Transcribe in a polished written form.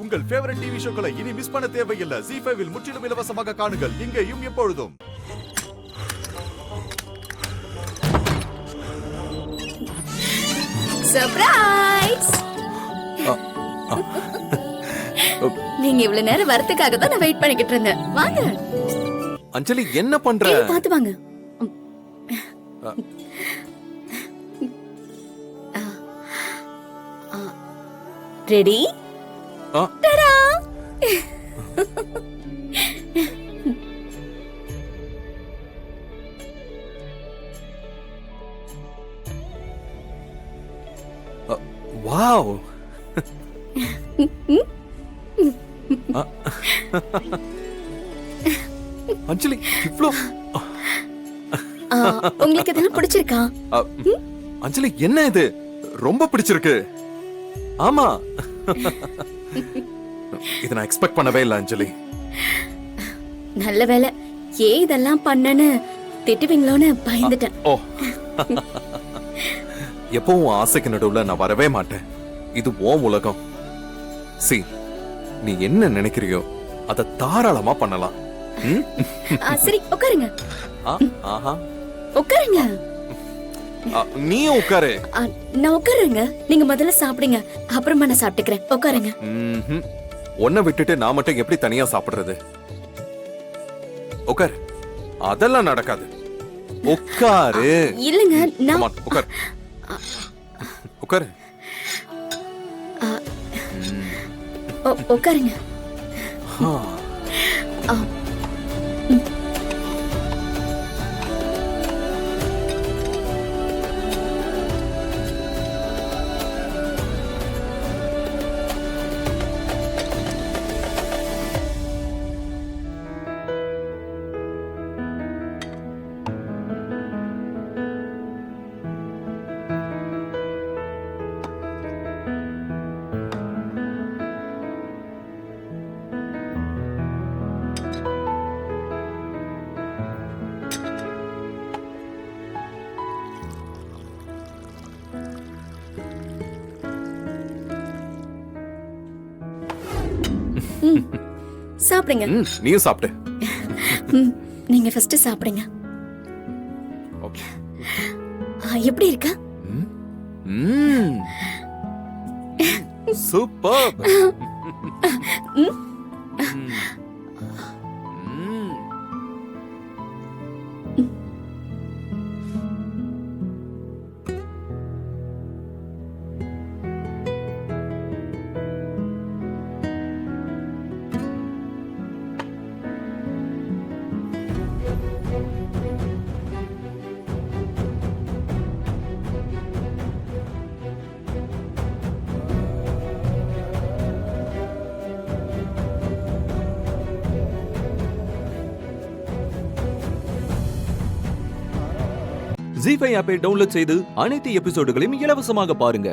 உங்கள் favourite TV ஷோக்களை இனி miss பண்ண தேவையில்லை. ZEE5 இல் முற்றிலும் இலவசமாக காணுங்கள். இங்கேயும் எப்பொழுதும். சர்ப்ரைஸ்! நீங்க இவ்வளவு நேரம் வரதுக்காக தான் நான் வெயிட் பண்ணிக்கிட்டு இருந்தேன். வாங்க. அஞ்சலி என்ன பண்ற? பாத்து வாங்க. ரெடி? டடா! வாவ்! அஞ்சலி இவ்ளோ உங்களுக்கு இதெல்லாம் பிடிச்சிருக்கா? அஞ்சலி என்ன இது? ரொம்ப பிடிச்சிருக்கு. ஆமா. இத நான் எக்ஸ்பெக்ட் பண்ணவே இல்ல அஞ்சலி. நல்ல வேளை. ஏன் இதெல்லாம் பண்ணனு திட்டுவீங்களோன்னு பயந்துட்டேன். ஓ. எப்பவும் ஆசைக்கு நடுவுல நான் வரவே மாட்டேன். இது உன் உலகம். நீ என்ன நினைக்கிறியோ அத தாராளமா பண்ணலாம். சரி உட்காருங்க. உட்காருங்க. நீ உட்காரு. நான் உட்காருங்க. நீங்க முதல்ல சாப்பிடுங்க, அப்புறமா நான் சாப்பிட்டுக்கிறேன். உட்காருங்க. உன்னை விட்டுட்டு நான் மட்டும் எப்படி தனியா சாப்பிடுறது? உட்காரு. அதெல்லாம் நடக்காது. உட்காரு. இல்லங்க நான் உட்காரு. உட்காரு. உட்காருங்க. சாப்பிடுங்க. நீயும் சாப்பிடு. நீங்க ஃபர்ஸ்ட் சாப்பிடுங்க. எப்படி இருக்கா? சூப்பர். ZEE5 ஆப்பை டவுன்லோட் செய்து அனைத்து எபிசோடுகளையும் இலவசமாக பாருங்க.